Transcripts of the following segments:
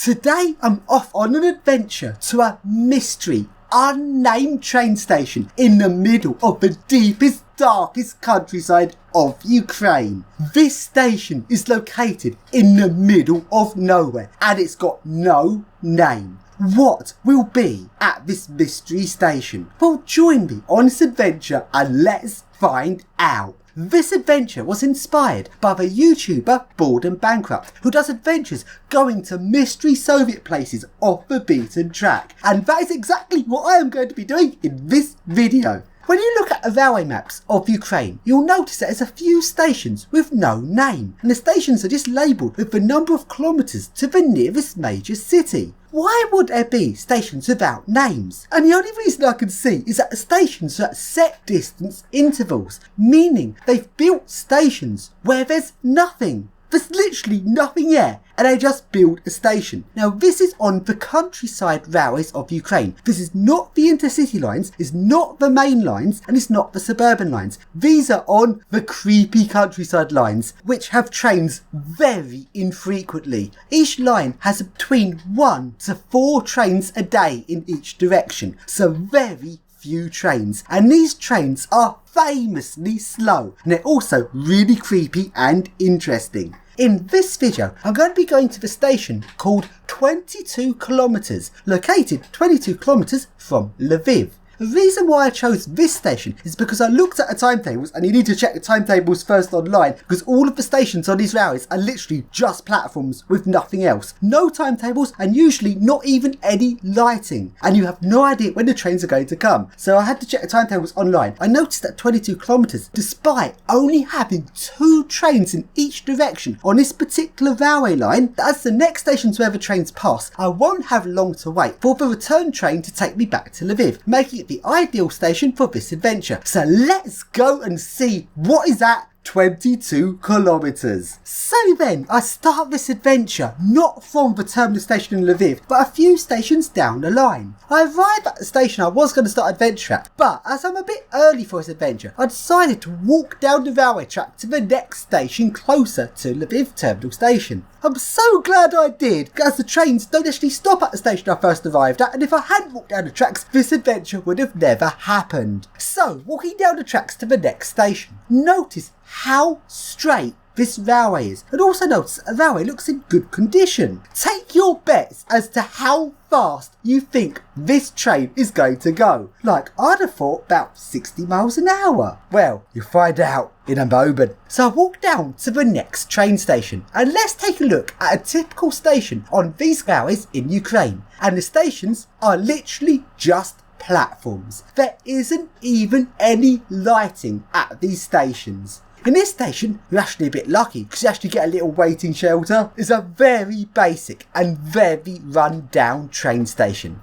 Today I'm off on an adventure to a mystery, unnamed train station in the middle of the deepest, darkest countryside of Ukraine. This station is located in the middle of nowhere and it's got no name. What will be at this mystery station? Well, join me on this adventure and let's find out. This adventure was inspired by the YouTuber Bored and Bankrupt, who does adventures going to mystery Soviet places off the beaten track. And that is exactly what I am going to be doing in this video. When you look at the railway maps of Ukraine, you'll notice that there's a few stations with no name, and the stations are just labelled with the number of kilometres to the nearest major city. Why would there be stations without names? And the only reason I can see is that the stations are at set distance intervals, meaning they've built stations where there's nothing. There's literally nothing there, and they just build a station. Now this is on the countryside railways of Ukraine. This is not the intercity lines, it's not the main lines, and it's not the suburban lines. These are on the creepy countryside lines, which have trains very infrequently. Each line has between 1 to 4 trains a day in each direction, so very few trains, and these trains are famously slow, and they're also really creepy and interesting. In this video, I'm going to be going to the station called 22 kilometers, located 22 kilometers from Lviv. The reason why I chose this station is because I looked at the timetables, and you need to check the timetables first online because all of the stations on these railways are literally just platforms with nothing else. No timetables and usually not even any lighting, and you have no idea when the trains are going to come. So I had to check the timetables online. I noticed that 22 kilometers, despite only having 2 trains in each direction on this particular railway line, that as the next stations where the trains pass, I won't have long to wait for the return train to take me back to Lviv, making it the ideal station for this adventure. So let's go and see what is at 22 kilometers. So then I start this adventure not from the terminal station in Lviv, but a few stations down the line. I arrive at the station I was going to start adventure at, but as I'm a bit early for this adventure, I decided to walk down the railway track to the next station closer to Lviv terminal station. I'm so glad I did, as the trains don't actually stop at the station I first arrived at, and if I hadn't walked down the tracks, this adventure would have never happened. So, walking down the tracks to the next station, notice how straight this railway is, and also notice that the railway looks in good condition. Take your bets as to how fast you think this train is going to go. Like, I'd have thought about 60 miles an hour. Well, you'll find out in a moment. So I walk down to the next train station, and let's take a look at a typical station on these railways in Ukraine. And the stations are literally just platforms. There isn't even any lighting at these stations. In this station, you're actually a bit lucky because you actually get a little waiting shelter. It's a very basic and very run down train station.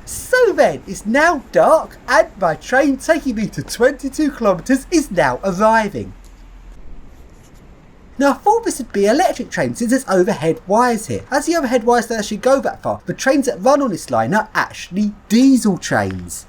So then, it's now dark and my train taking me to 22 kilometers is now arriving. Now I thought this would be an electric train since there's overhead wires here. As the overhead wires don't actually go that far, the trains that run on this line are actually diesel trains.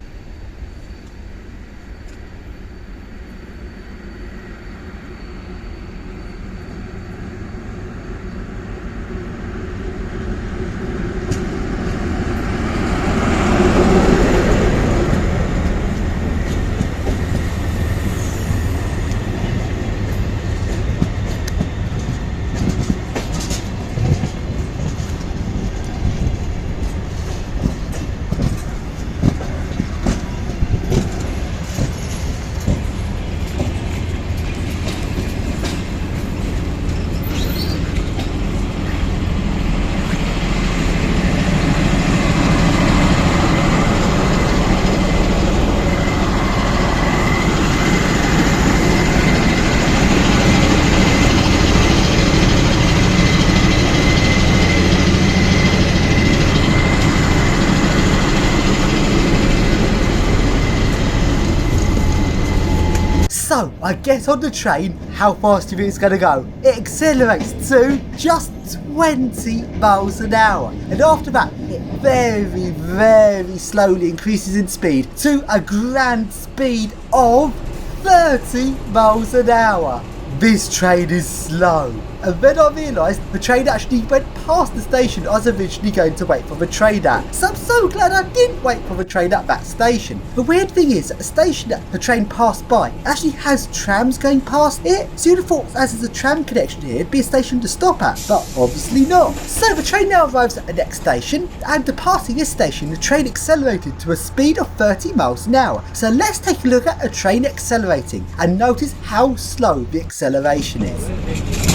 So I get on the train, how fast do you think it's going to go? It accelerates to just 20 miles an hour, and after that it very slowly increases in speed to a grand speed of 30 miles an hour. This train is slow. And then I realised the train actually went past the station I was originally going to wait for the train at. So I'm so glad I didn't wait for the train at that station. The weird thing is that the station that the train passed by actually has trams going past it. So you'd have thought as there's a tram connection here, it'd be a station to stop at, but obviously not. So the train now arrives at the next station, and departing this station, the train accelerated to a speed of 30 miles an hour. So let's take a look at a train accelerating and notice how slow the acceleration is.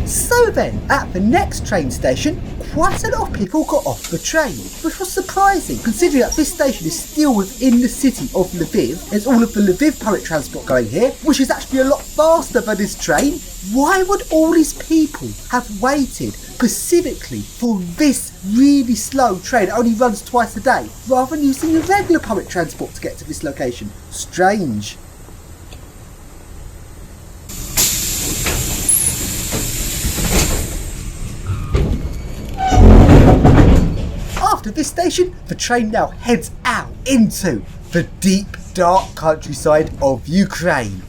So then, at the next train station, quite a lot of people got off the train, which was surprising considering that this station is still within the city of Lviv. There's all of the Lviv public transport going here, which is actually a lot faster than this train. Why would all these people have waited specifically for this really slow train that only runs twice a day, rather than using the regular public transport to get to this location? Strange. After this station, the train now heads out into the deep, dark countryside of Ukraine.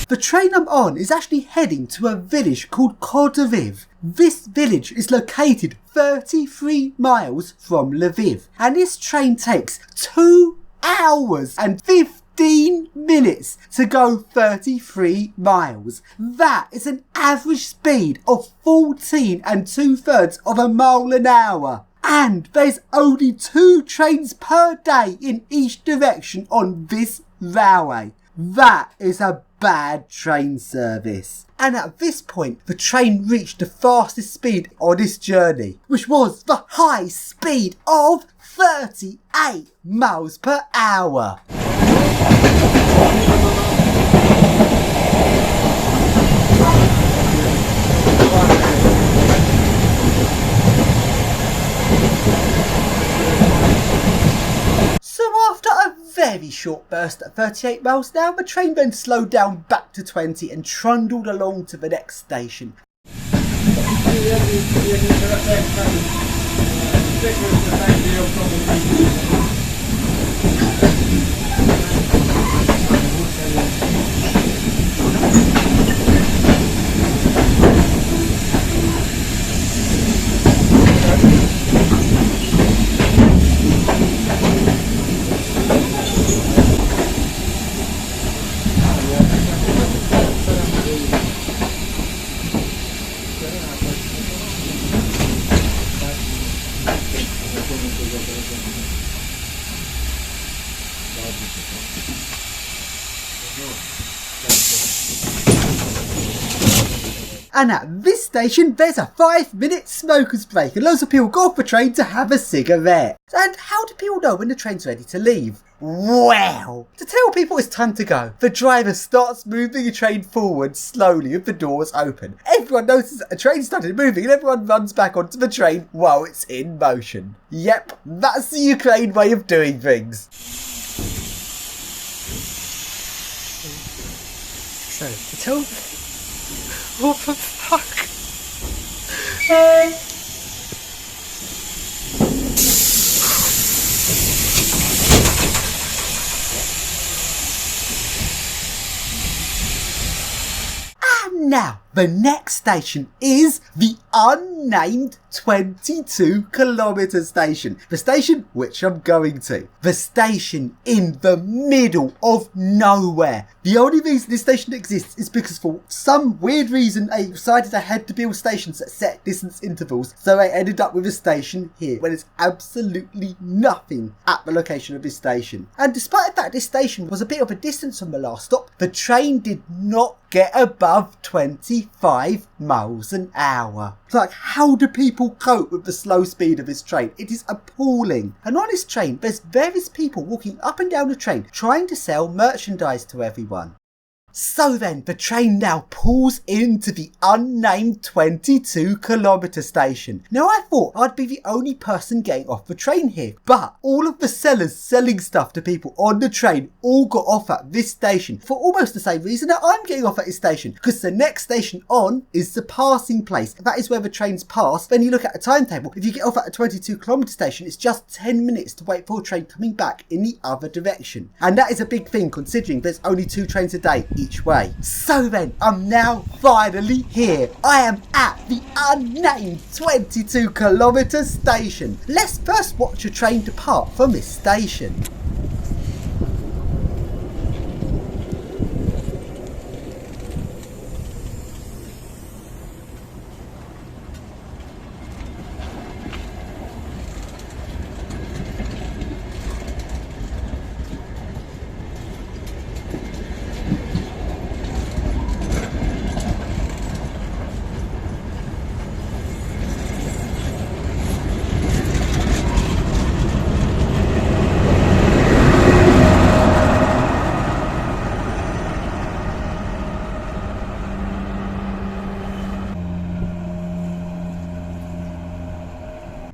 The train I'm on is actually heading to a village called Kordoviv. This village is located 33 miles from Lviv, and this train takes 2 hours and 15 minutes to go 33 miles. That is an average speed of 14 2/3 of a mile an hour. And there's only 2 trains per day in each direction on this railway. That is a bad train service. And at this point, the train reached the fastest speed on this journey, which was the high speed of 38 miles per hour. So after a very short burst at 38 miles an hour, the train then slowed down back to 20 and trundled along to the next station. And at this station, there's a 5-minute smokers break and loads of people go off the train to have a cigarette. And how do people know when the train's ready to leave? Well, to tell people it's time to go, the driver starts moving the train forward slowly with the doors open. Everyone notices that the train started moving and everyone runs back onto the train while it's in motion. Yep, that's the Ukraine way of doing things. So, the tool. What the fuck? And now, the next station is the unnamed 22-kilometre station. The station which I'm going to. The station in the middle of nowhere. The only reason this station exists is because for some weird reason they decided they had to build stations at set distance intervals, so they ended up with a station here where there's absolutely nothing at the location of this station. And despite the fact this station was a bit of a distance from the last stop, the train did not get above 25 miles an hour. It's like, how do people cope with the slow speed of this train? It is appalling. And on this train, there's various people walking up and down the train trying to sell merchandise to everyone. So then, the train now pulls into the unnamed 22-kilometre station. Now I thought I'd be the only person getting off the train here, but all of the sellers selling stuff to people on the train all got off at this station for almost the same reason that I'm getting off at this station, because the next station on is the passing place. That is where the trains pass. When you look at a timetable, if you get off at a 22-kilometre station, it's just 10 minutes to wait for a train coming back in the other direction. And that is a big thing considering there's only 2 trains a day each way. So then, I'm now finally here. I am at the unnamed 22-kilometre station. Let's first watch a train depart from this station.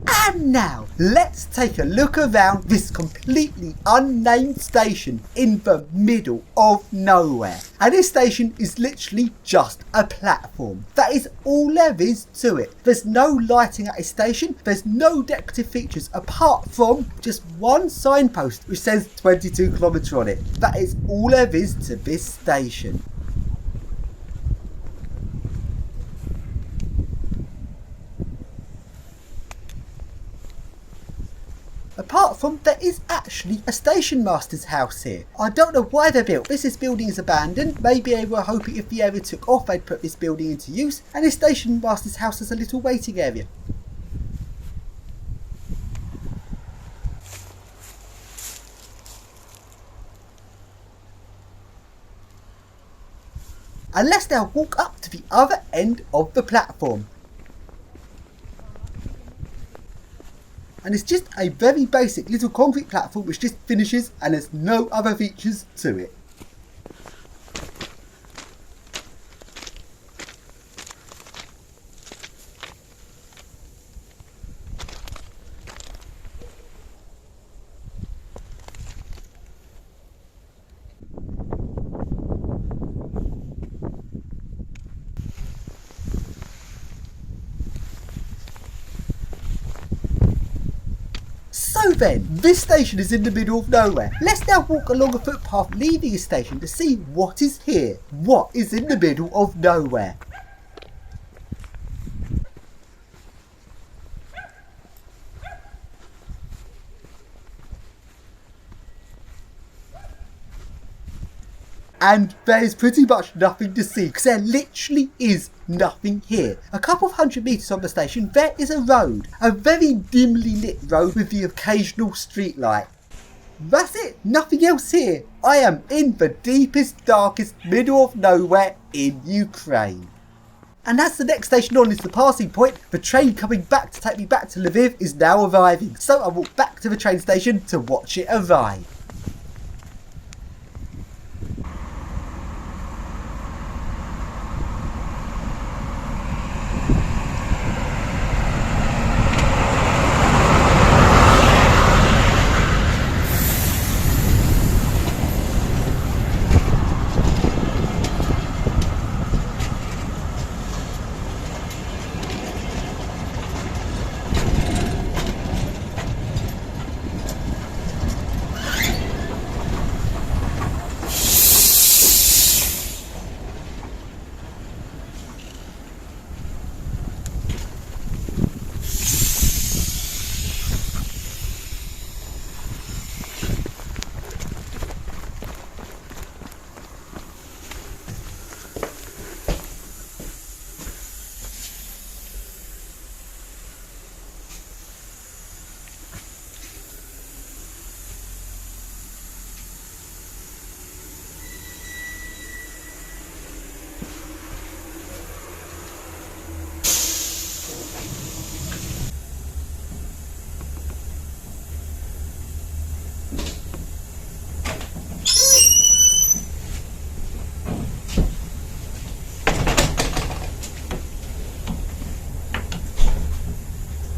And now, let's take a look around this completely unnamed station in the middle of nowhere. And this station is literally just a platform. That is all there is to it. There's no lighting at this station. There's no decorative features apart from just one signpost which says 22-kilometre on it. That is all there is to this station. Apart from, there is actually a station master's house here. I don't know why they built this. This building is abandoned. Maybe they were hoping if the area took off they'd put this building into use. And this station master's house has a little waiting area. And let's now walk up to the other end of the platform. And it's just a very basic little concrete platform which just finishes and there's no other features to it. So then, this station is in the middle of nowhere. Let's now walk along a footpath leaving the station to see what is here. What is in the middle of nowhere? And there is pretty much nothing to see because there literally is nothing here. A couple of 100 metres from the station there is a road. A very dimly lit road with the occasional street light. That's it, nothing else here. I am in the deepest, darkest middle of nowhere in Ukraine. And as the next station on is the passing point, the train coming back to take me back to Lviv is now arriving. So I walk back to the train station to watch it arrive.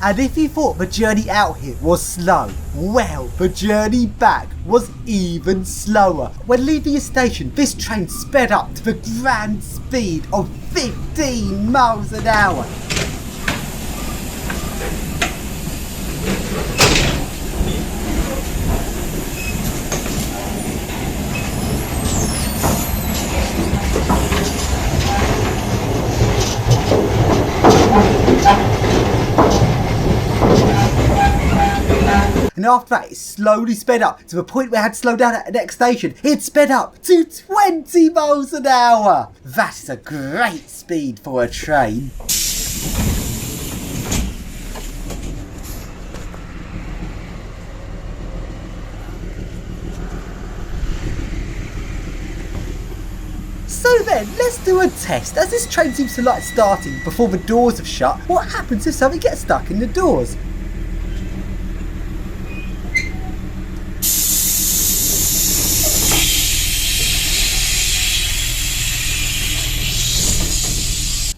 And if you thought the journey out here was slow, well, the journey back was even slower. When leaving your station, this train sped up to the grand speed of 15 miles an hour. And after that, it slowly sped up to the point where it had to slow down at the next station. It sped up to 20 miles an hour. That is a great speed for a train. So then, let's do a test. As this train seems to like starting before the doors have shut, what happens if something gets stuck in the doors?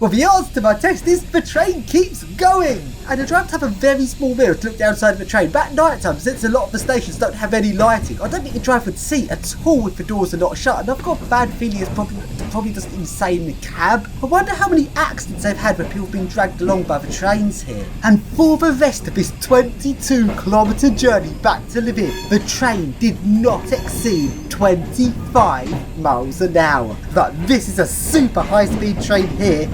Well, the answer to my test is the train keeps going. And I drive to have a very small mirror to look down the side of the train. But at night time, since a lot of the stations don't have any lighting, I don't think the driver would see at all if the doors are not shut. And I've got a bad feeling it's probably doesn't even say in the cab. I wonder how many accidents they've had where people have been dragged along by the trains here. And for the rest of this 22-kilometre journey back to Lviv, the train did not exceed 25 miles an hour. But this is a super high-speed train here.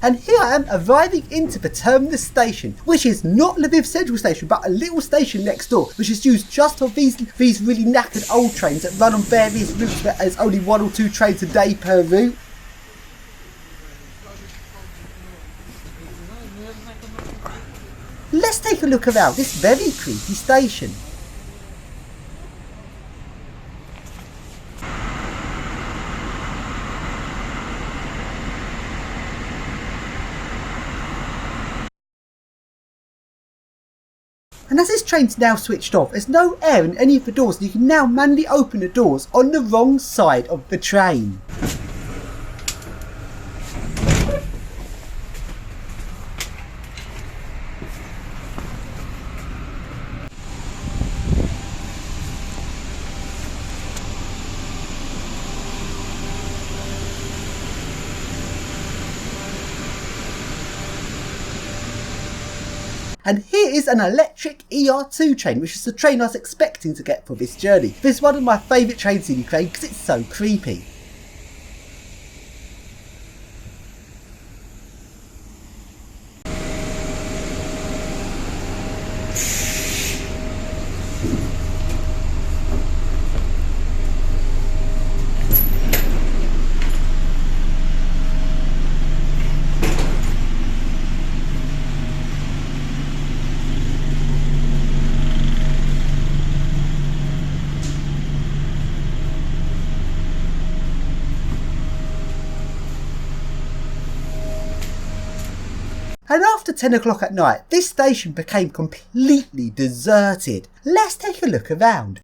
And here I am arriving into the terminus station, which is not Lviv Central Station, but a little station next door, which is used just for these really knackered old trains that run on various routes where there's only 1 or 2 trains a day per route. Let's take a look around this very creepy station. And as this train's now switched off, there's no air in any of the doors, and you can now manually open the doors on the wrong side of the train. And here is an electric ER2 train, which is the train I was expecting to get for this journey. This is one of my favourite trains in Ukraine because it's so creepy. And after 10 o'clock at night, this station became completely deserted. Let's take a look around.